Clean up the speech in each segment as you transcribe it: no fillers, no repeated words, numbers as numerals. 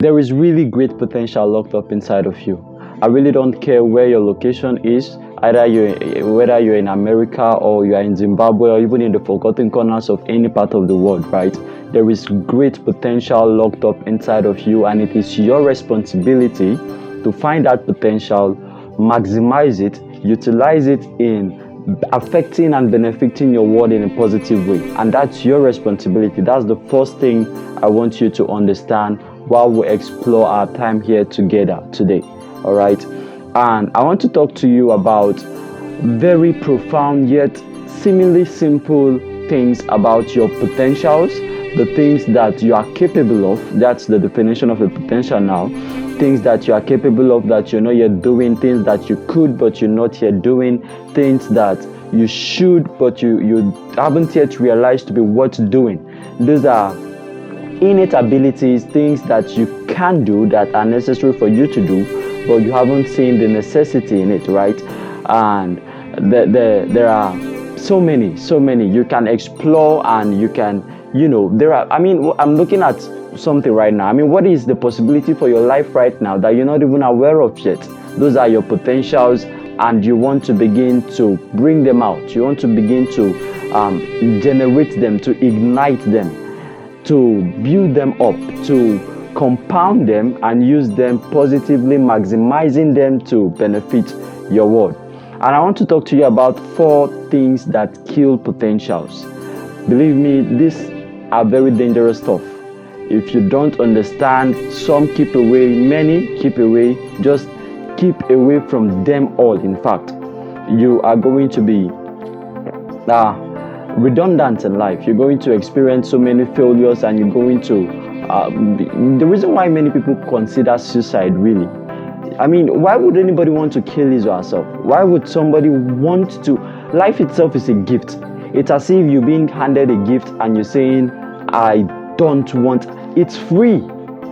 There is really great potential locked up inside of you. I really don't care where your location is, whether you're in America or you are in Zimbabwe or even in the forgotten corners of any part of the world, right? There is great potential locked up inside of you, and it is your responsibility to find that potential, maximize it, utilize it in affecting and benefiting your world in a positive way. And that's your responsibility. That's the first thing I want you to understand while we explore our time here together today. All right. And I want to talk to you about very profound yet seemingly simple things about your potentials, the things that you are capable of. That's the definition of a potential now. Things that you are capable of that you know you're doing, things that you could but you're not yet doing, things that you should but you haven't yet realized to be worth doing. Those are innate abilities, things that you can do that are necessary for you to do, but you haven't seen the necessity in it, right? And there are so many you can explore, and you can, I'm looking at something right now. What is the possibility for your life right now that you're not even aware of yet? Those are your potentials, and you want to begin to bring them out. You want to begin to generate them, to ignite them, to build them up, to compound them and use them positively, maximizing them to benefit your world. And I want to talk to you about 4 things that kill potentials. Believe me, these are very dangerous stuff. If you don't understand, some keep away, many keep away, just keep away from them all. In fact, you are going to be redundant in life. You're going to experience so many failures, and you're going to the reason why many people consider suicide, really, why would anybody want to kill his or herself? Why would somebody want to? Life itself is a gift. It's as if you're being handed a gift and you're saying, I don't want. It's free.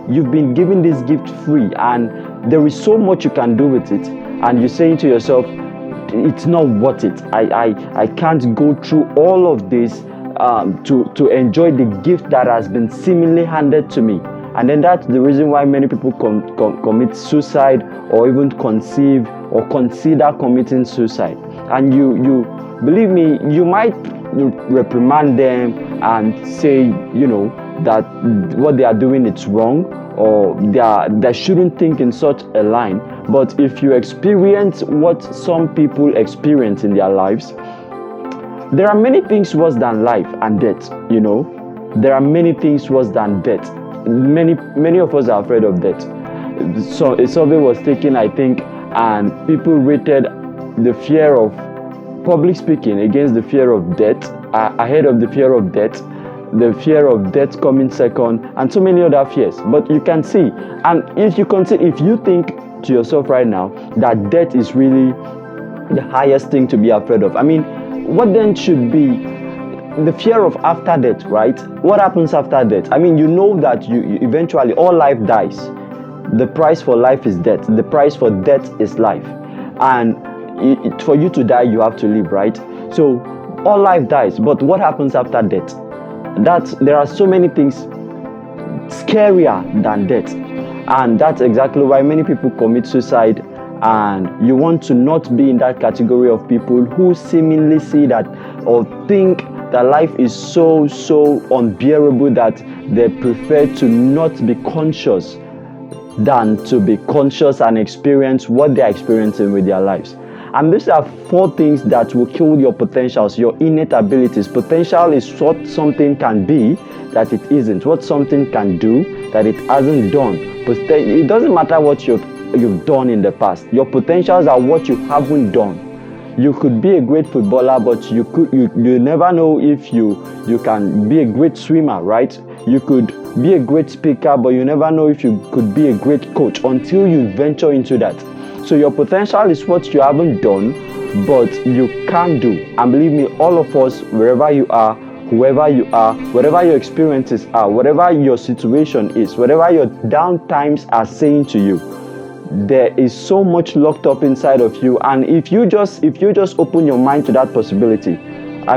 You've been given this gift free, and there is so much you can do with it, and you're saying to yourself, it's not worth it. I can't go through all of this to enjoy the gift that has been seemingly handed to me. And then that's the reason why many people commit suicide, or even conceive or consider committing suicide. And you believe me, you might reprimand them and say, that what they are doing is wrong, or they shouldn't think in such a line. But if you experience what some people experience in their lives, there are many things worse than life and death. There are many things worse than death. Many of us are afraid of death. So a survey was taken, I think, and people rated the fear of public speaking against the fear of death, ahead of the fear of death, the fear of death coming second, and so many other fears. But you can see, and if you think to yourself right now that death is really the highest thing to be afraid of, what then should be the fear of after death, right? What happens after death? That you eventually, all life dies. The price for life is death. The price for death is life. And for you to die, you have to live, right? So all life dies. But what happens after death? There are so many things scarier than death. And that's exactly why many people commit suicide. And you want to not be in that category of people who seemingly see that or think that life is so unbearable that they prefer to not be conscious than to be conscious and experience what they're experiencing with their lives. And these are 4 things that will kill your potentials, your innate abilities. Potential is what something can be that it isn't, what something can do that it hasn't done. It doesn't matter what you've done in the past. Your potentials are what you haven't done. You could be a great footballer, but you never know if you can be a great swimmer, right? You could be a great speaker, but you never know if you could be a great coach until you venture into that. So your potential is what you haven't done, but you can do. And believe me, all of us, wherever you are, whoever you are, whatever your experiences are, whatever your situation is, whatever your down times are saying to you, there is so much locked up inside of you. And if you just open your mind to that possibility, I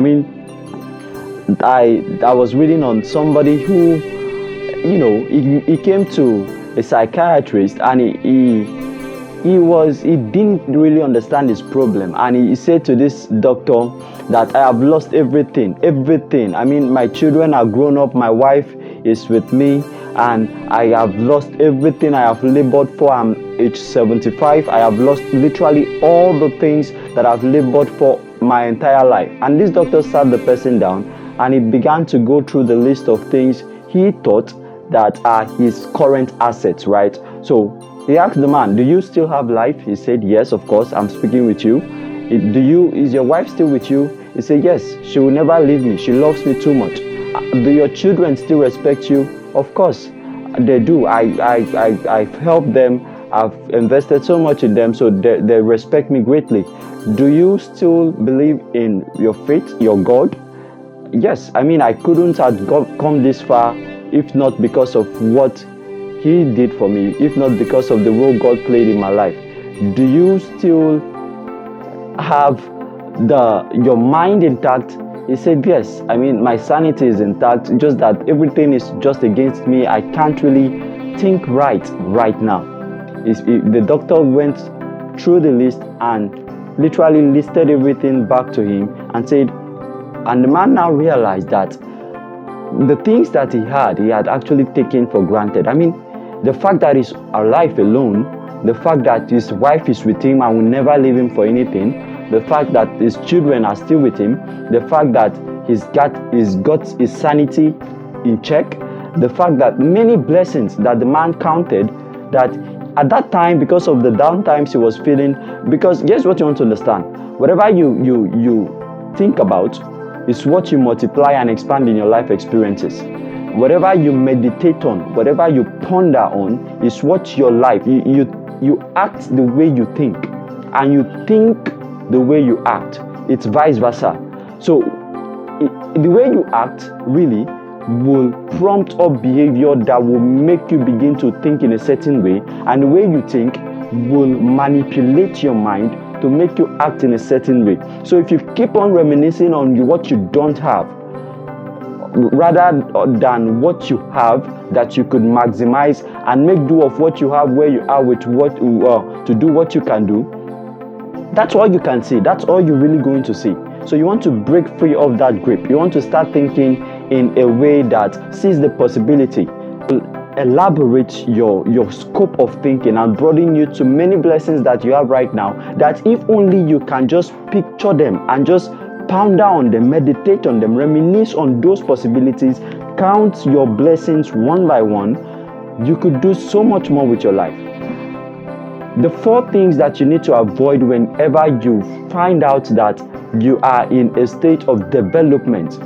was reading on somebody who, he came to a psychiatrist, and he didn't really understand his problem, and he said to this doctor that I have lost everything. I mean, my children are grown up, my wife is with me, and I have lost everything I have labored for. I'm age 75. I have lost literally all the things that I've labored for my entire life. And this doctor sat the person down, and he began to go through the list of things he thought that are his current assets, right? So he asked the man, do you still have life? He said, yes, of course, I'm speaking with you. Is your wife still with you? He said, yes, she will never leave me. She loves me too much. Do your children still respect you? Of course, they do. I've helped them. I've invested so much in them, so they respect me greatly. Do you still believe in your faith, your God? Yes, I mean, I couldn't have come this far if not because of what He did for me, if not because of the role God played in my life. Do you still have your mind intact? He said, yes. I mean, my sanity is intact, just that everything is just against me. I can't really think right now. The doctor went through the list and literally listed everything back to him and said, and the man now realized that the things that he had actually taken for granted. I mean, the fact that he's alive alone, the fact that his wife is with him and will never leave him for anything, the fact that his children are still with him, the fact that he's got his sanity in check, the fact that many blessings that the man counted, that at that time, because of the down times he was feeling, because here's what you want to understand: whatever you think about is what you multiply and expand in your life experiences. Whatever you meditate on, whatever you ponder on, is what your life, you act the way you think, and you think the way you act. It's vice versa. So the way you act really will prompt up behavior that will make you begin to think in a certain way, and the way you think will manipulate your mind to make you act in a certain way. So if you keep on reminiscing on what you don't have, rather than what you have that you could maximize and make do of what you have where you are with what to do what you can do, that's all you can see. That's all you're really going to see. So you want to break free of that grip. You want to start thinking in a way that sees the possibility. Elaborate your scope of thinking and broaden you to many blessings that you have right now, that if only you can just picture them and just ponder on them, meditate on them, reminisce on those possibilities, count your blessings one by one, you could do so much more with your life. The 4 things that you need to avoid whenever you find out that you are in a state of development,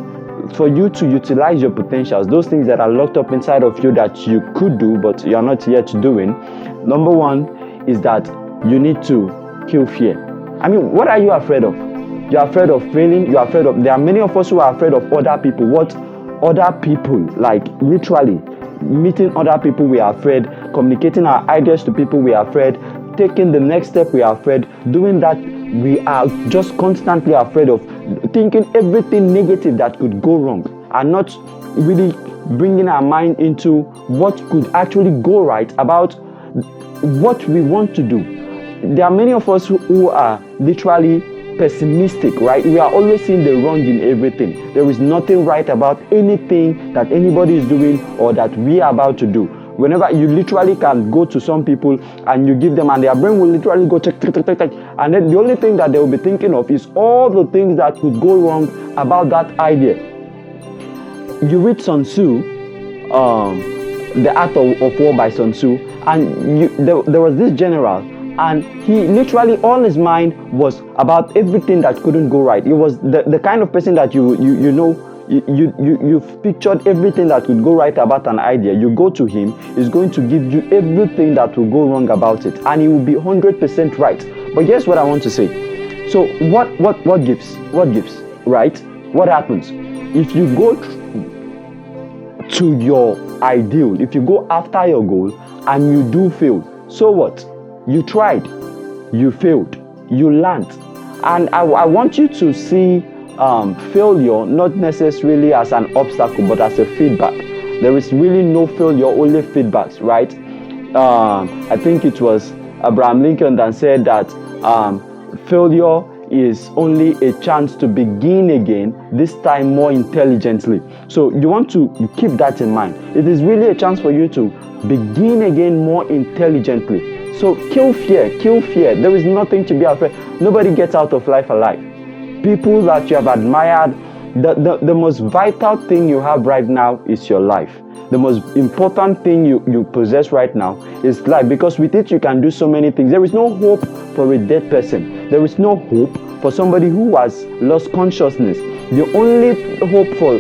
for you to utilize your potentials, those things that are locked up inside of you that you could do but you are not yet doing. Number 1 is that you need to kill fear. I mean, what are you afraid of? You're afraid of failing. You're afraid of, there are many of us who are afraid of other people. What other people, like literally meeting other people, we are afraid. Communicating our ideas to people, we are afraid. Taking the next step, we are afraid. Doing that, we are just constantly afraid of. Thinking everything negative that could go wrong, and not really bringing our mind into what could actually go right about what we want to do. There are many of us who are literally pessimistic, right? We are always seeing the wrong in everything. There is nothing right about anything that anybody is doing or that we are about to do. Whenever you literally can go to some people and you give them, and their brain will literally go check, and then the only thing that they will be thinking of is all the things that could go wrong about that idea. You read Sun Tzu, The Art of War by Sun Tzu, and there was this general, and he literally, all his mind was about everything that couldn't go right. He was the kind of person that you've pictured everything that could go right about an idea. You go to him, he's going to give you everything that will go wrong about it, and he will be 100% right. But here's what I want to say. So what gives, right? What happens if you go to your ideal, if you go after your goal and you do fail? So what? You tried, you failed, you learned. And I want you to see failure not necessarily as an obstacle, but as a feedback. There is really no failure, only feedbacks, right? I think it was Abraham Lincoln that said that failure is only a chance to begin again, this time more intelligently. So you want to keep that in mind. It is really a chance for you to begin again more intelligently. So kill fear, kill fear. There is nothing to be afraid. Nobody gets out of life alive. People that you have admired, the most vital thing you have right now is your life. The most important thing you possess right now is life, because with it you can do so many things. There is no hope for a dead person. There is no hope for somebody who has lost consciousness. The only hope for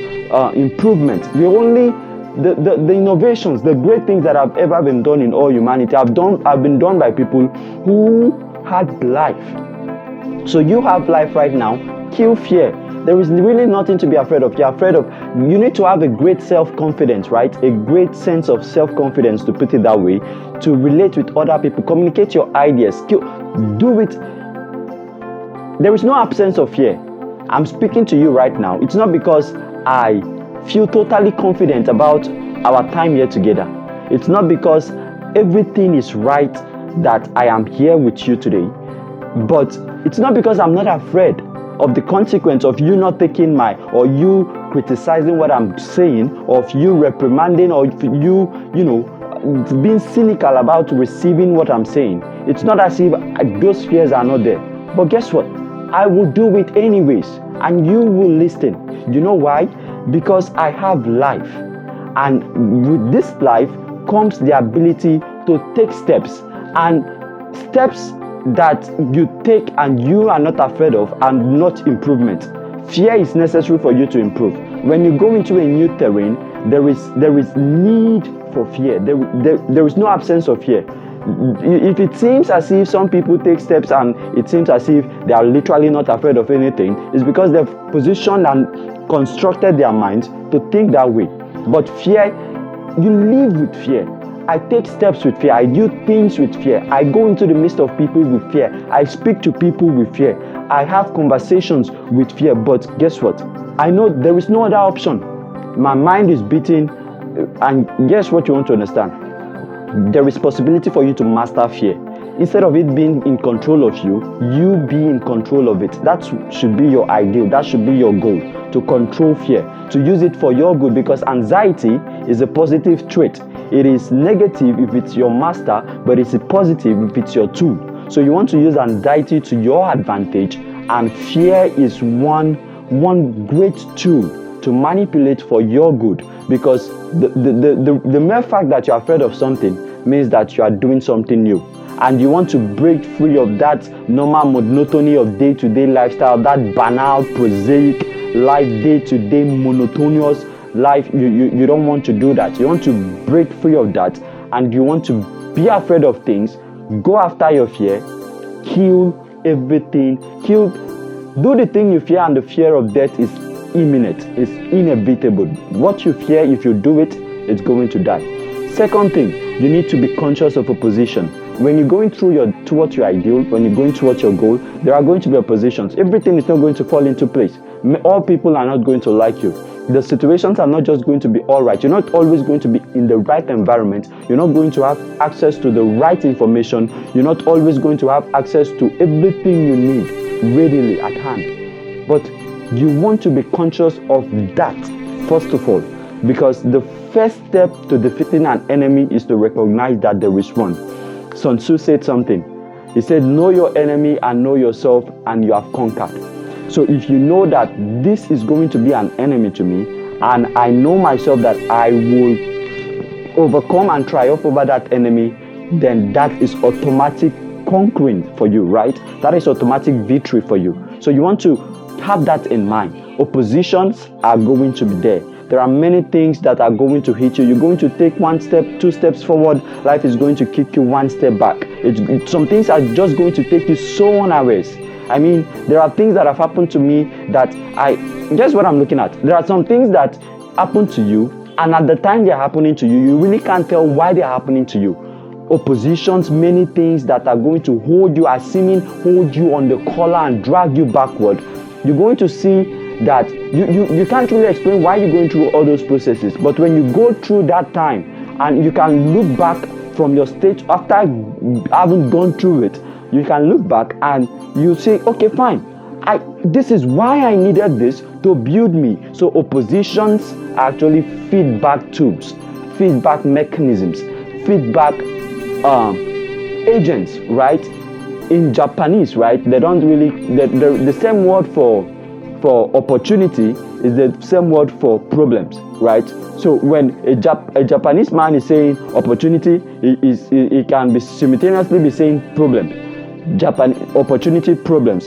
improvement, the innovations, the great things that have ever been done in all humanity have been done by people who had life. So you have life right now. Kill fear. There is really nothing to be afraid of. You need to have a great self-confidence, right? A great sense of self-confidence, to put it that way, to relate with other people, communicate your ideas, do it. There is no absence of fear. I'm speaking to you right now. It's not because I feel totally confident about our time here together. It's not because everything is right that I am here with you today. But it's not because I'm not afraid of the consequence of you not taking or you criticizing what I'm saying, or of you reprimanding, or you being cynical about receiving what I'm saying. It's not as if those fears are not there. But guess what? I will do it anyways, and you will listen. You know why? Because I have life, and with this life comes the ability to take steps, and steps that you take and you are not afraid of, and not improvement. Fear is necessary for you to improve. When you go into a new terrain, there is need for fear. There is no absence of fear. If it seems as if some people take steps and it seems as if they are literally not afraid of anything, it's because they've positioned and constructed their minds to think that way. But fear, you live with fear. I take steps with fear. I do things with fear. I go into the midst of people with fear. I speak to people with fear. I have conversations with fear. But guess what? I know there is no other option. My mind is beating. And guess what you want to understand? There is possibility for you to master fear. Instead of it being in control of you, you be in control of it. That should be your ideal. That should be your goal. To control fear. To use it for your good. Because anxiety is a positive trait. It is negative if it's your master, but it's a positive if it's your tool. So you want to use anxiety to your advantage, and fear is one great tool to manipulate for your good. Because the mere fact that you're afraid of something means that you are doing something new, and you want to break free of that normal monotony of day-to-day lifestyle, that banal, prosaic life, day-to-day monotonous life. You don't want to do that. You want to break free of that, and you want to be afraid of things. Go after your fear. Kill everything. Do the thing you fear, and the fear of death is imminent. It's inevitable. What you fear, if you do it, it's going to die. Second thing, you need to be conscious of opposition. When you're going towards your ideal, when you're going towards your goal, there are going to be oppositions. Everything is not going to fall into place. All people are not going to like you. The situations are not just going to be all right. You're not always going to be in the right environment. You're not going to have access to the right information. You're not always going to have access to everything you need readily at hand. But you want to be conscious of that, first of all, because the first step to defeating an enemy is to recognize that there is one. Sun Tzu said something. He said, know your enemy and know yourself, and you have conquered. So if you know that this is going to be an enemy to me, and I know myself that I will overcome and triumph over that enemy, then that is automatic conquering for you, right? That is automatic victory for you. So you want to have that in mind. Oppositions are going to be there. There are many things that are going to hit you. You're going to take one step, 2 steps forward. Life is going to kick you 1 step back. Some things are just going to take you so unawares. I mean, there are things that have happened to me that guess what I'm looking at? There are some things that happen to you, and at the time they're happening to you, you really can't tell why they're happening to you. Oppositions, many things that are going to hold you on the collar and drag you backward. You're going to see that you can't really explain why you're going through all those processes. But when you go through that time and you can look back from your stage, after having gone through it, you can look back and you say, okay, fine, this is why I needed this to build me. So oppositions are actually feedback tubes, feedback mechanisms, feedback agents, right? In Japanese, right, they don't really, the same word for opportunity is the same word for problems, right? So when a Japanese man is saying opportunity, it can be simultaneously be saying problem. Opportunity, problems.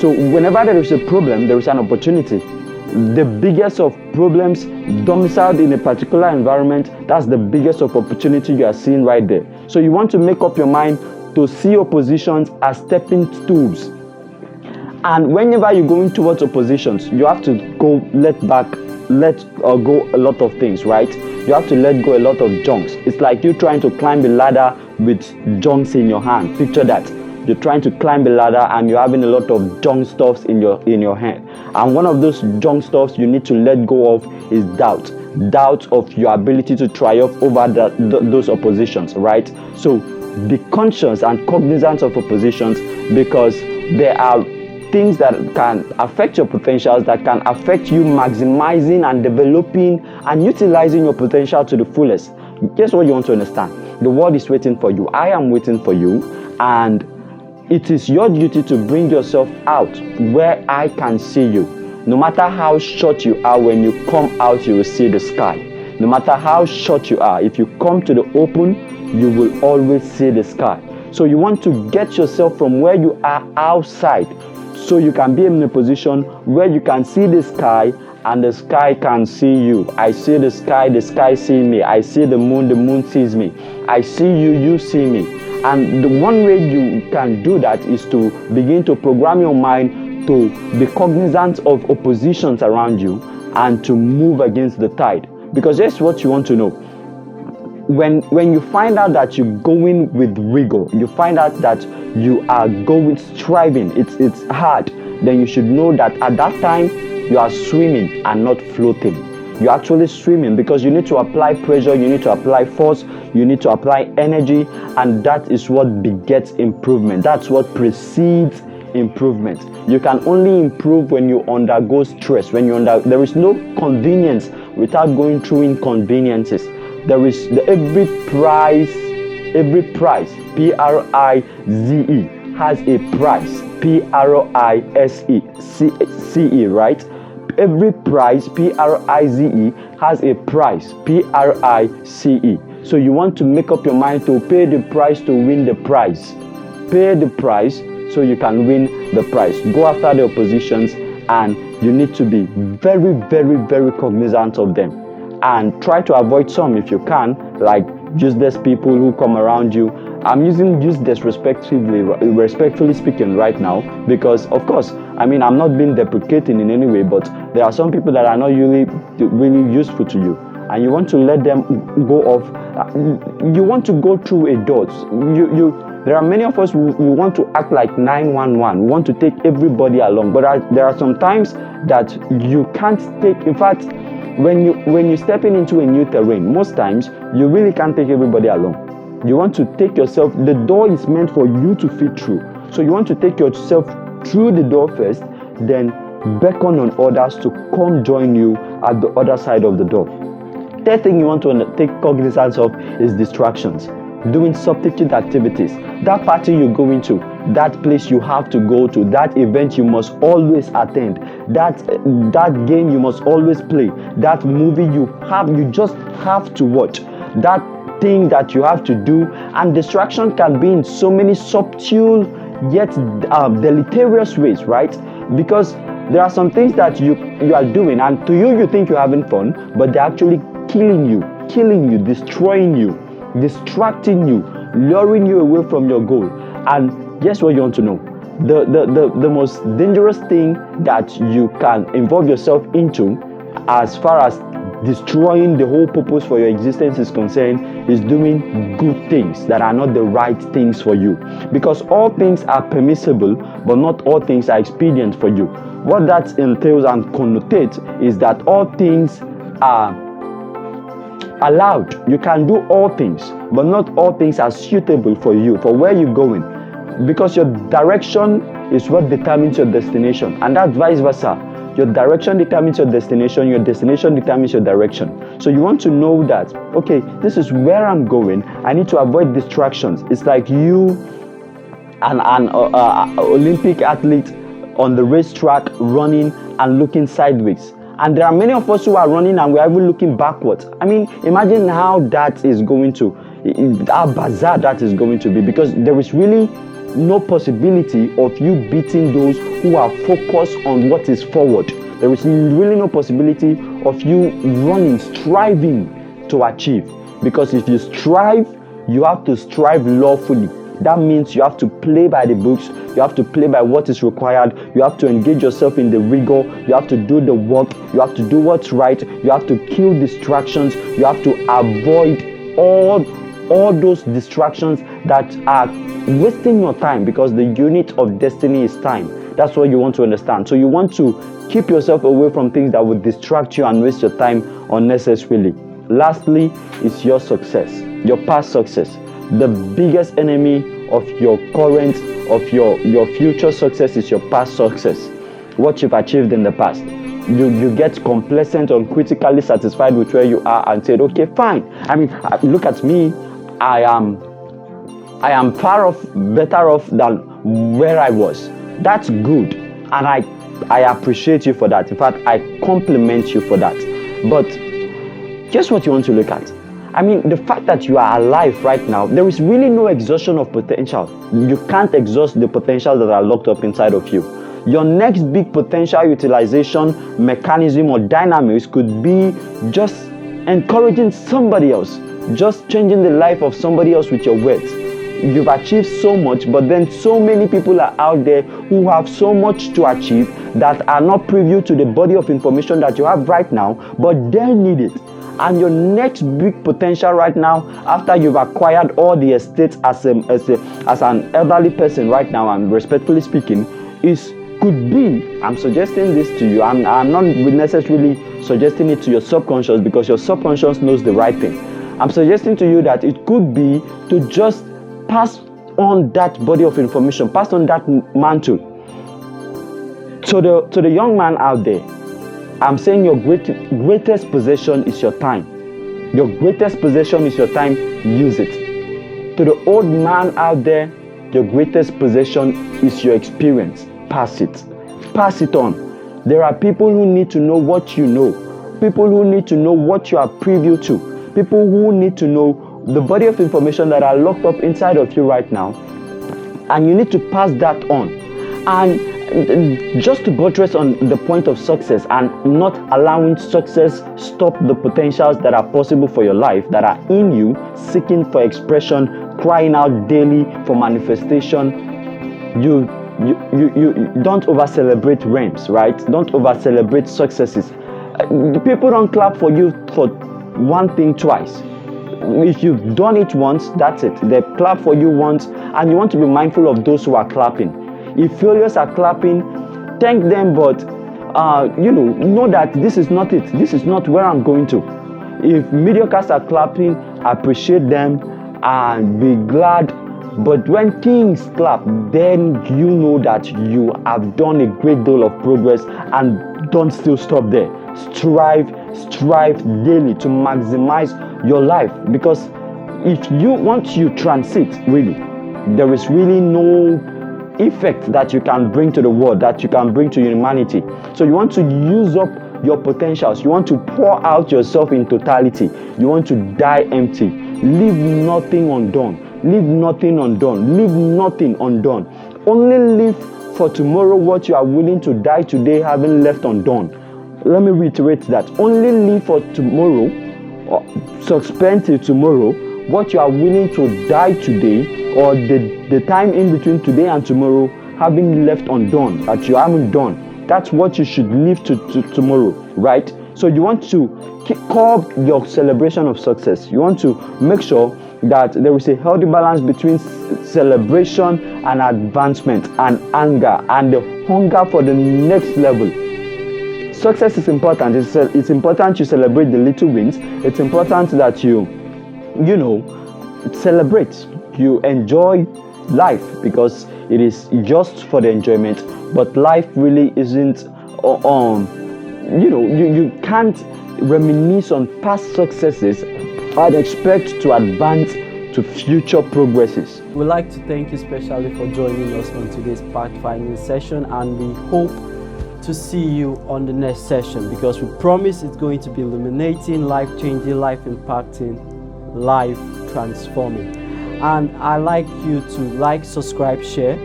So whenever there is a problem, there is an opportunity. The biggest of problems domiciled in a particular environment, that's the biggest of opportunity you are seeing right there. So you want to make up your mind to see oppositions as stepping stools. And whenever you're going towards oppositions, you have to let go a lot of things, right? You have to let go a lot of junks. It's like you trying to climb a ladder with junks in your hand. Picture that. You're trying to climb a ladder and you're having a lot of junk stuffs in your hand. And one of those junk stuffs you need to let go of is doubt. Doubt of your ability to triumph over those oppositions, right? So be conscious and cognizant of oppositions, because there are things that can affect your potentials, that can affect you maximizing and developing and utilizing your potential to the fullest. Guess what you want to understand? The world is waiting for you. I am waiting for you, and it is your duty to bring yourself out where I can see you. No matter how short you are, when you come out, you will see the sky. No matter how short you are, if you come to the open, you will always see the sky. So you want to get yourself from where you are outside, so you can be in a position where you can see the sky and the sky can see you. I see the sky sees me. I see the moon sees me. I see you, you see me. And the one way you can do that is to begin to program your mind to be cognizant of oppositions around you and to move against the tide. Because that's what you want to know. When you find out that you're going with rigor, you find out that you are going striving, it's hard, then you should know that at that time you are swimming and not floating. You're actually swimming, because you need to apply pressure, you need to apply force, you need to apply energy, and that is what begets improvement. That's what precedes improvement. You can only improve when you undergo stress, there is no convenience without going through inconveniences. There is every prize, Prize, has a price, Price, right? Every prize, Prize, has a price, Price. So you want to make up your mind to pay the price to win the prize. Pay the price so you can win the prize. Go after the oppositions, and you need to be very, very, very cognizant of them. And try to avoid some if you can, like useless people who come around you. I'm using useless respectfully speaking right now, because of course, I'm not being deprecating in any way, but there are some people that are not really useful to you, and you want to let them go off. You want to go through a dot. There are many of us who want to act like 911. We want to take everybody along, but there are some times that you can't take. In fact, when you're stepping into a new terrain, most times you really can't take everybody along. You want to take yourself. The door is meant for you to fit through. So you want to take yourself through the door first, then beckon on others to come join you at the other side of the door. Third thing you want to take cognizance of is distractions. Doing substitute activities. That party you go into, that place you have to go to, that event you must always attend, that game you must always play, that movie you just have to watch, that thing that you have to do. And distraction can be in so many subtle yet deleterious ways, right? Because there are some things that you are doing, and to you think you're having fun, but they're actually killing you, destroying you, distracting you, luring you away from your goal. And guess what you want to know? The most dangerous thing that you can involve yourself into, as far as destroying the whole purpose for your existence is concerned, is doing good things that are not the right things for you. Because all things are permissible, but not all things are expedient for you. What that entails and connotates is that all things are allowed. You can do all things, but not all things are suitable for you, for where you're going. Because your direction is what determines your destination, and that's vice versa. Your direction determines your destination determines your direction. So you want to know that, okay, this is where I'm going. I need to avoid distractions. It's like you, an Olympic athlete on the racetrack, running and looking sideways. And there are many of us who are running and we're even looking backwards. I mean, imagine how that is going to, how bizarre that is going to be, because there is really no possibility of you beating those who are focused on what is forward. There is really no possibility of you running, striving to achieve. Because if you strive, you have to strive lawfully. That means you have to play by the books, you have to play by what is required, you have to engage yourself in the rigor, you have to do the work, you have to do what's right, you have to kill distractions, you have to avoid all those distractions that are wasting your time, because the unit of destiny is time. That's what you want to understand. So you want to keep yourself away from things that will distract you and waste your time unnecessarily. Lastly, is your success, your past success. The biggest enemy of your current, of your future success is your past success. What you've achieved in the past. You get complacent or critically satisfied with where you are and said, okay, fine. I mean, look at me. I am far off, better off than where I was. That's good, and I appreciate you for that. In fact, I compliment you for that. But guess what you want to look at? I mean, the fact that you are alive right now, there is really no exhaustion of potential. You can't exhaust the potential that are locked up inside of you. Your next big potential utilization mechanism or dynamics could be just encouraging somebody else, just changing the life of somebody else with your words. You've achieved so much, but then so many people are out there who have so much to achieve that are not privy to the body of information that you have right now, but they need it. And your next big potential right now, after you've acquired all the estates as an elderly person right now, and respectfully speaking, could be, I'm suggesting this to you, I'm not necessarily suggesting it to your subconscious, because your subconscious knows the right thing. I'm suggesting to you that it could be to just pass on that body of information, pass on that mantle to the young man out there. I'm saying your greatest possession is your time. Your greatest possession is your time. Use it. To the old man out there, your greatest possession is your experience. Pass it. Pass it on. There are people who need to know what you know. People who need to know what you are privy to. People who need to know the body of information that are locked up inside of you right now. And you need to pass that on. And just to buttress on the point of success and not allowing success stop the potentials that are possible for your life, that are in you, seeking for expression, crying out daily for manifestation. You don't over celebrate wins, right? Don't over celebrate successes. People don't clap for you for one thing twice. If you've done it once, that's it. They clap for you once, and you want to be mindful of those who are clapping. If failures are clapping, thank them, but know that this is not it. This is not where I'm going to. If mediocres are clapping, appreciate them and be glad. But when things clap, then you know that you have done a great deal of progress, and don't still stop there. Strive daily to maximize your life, because if you once you transit, really, there is really no effect that you can bring to the world, that you can bring to humanity. So you want to use up your potentials. You want to pour out yourself in totality. You want to die empty. Leave nothing undone. Leave nothing undone. Leave nothing undone. Only live for tomorrow what you are willing to die today having left undone. Let me reiterate that. Only live for tomorrow, or suspend till tomorrow, what you are willing to die today, or the time in between today and tomorrow having left undone, that you haven't done. That's what you should leave to tomorrow, right? So you want to curb your celebration of success. You want to make sure that there is a healthy balance between celebration and advancement and anger and the hunger for the next level. success is important. It's important you celebrate the little wins. It's important that you celebrate, you enjoy life, because it is just for the enjoyment. But life really isn't you can't reminisce on past successes and expect to advance to future progresses. We'd like to thank you especially for joining us on today's pathfinding session, and we hope to see you on the next session, because we promise it's going to be illuminating, life-changing, life-impacting, life-transforming. And I'd like you to like, subscribe, share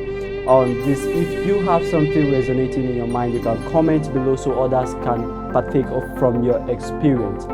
on this. If you have something resonating in your mind, you can comment below so others can partake from your experience.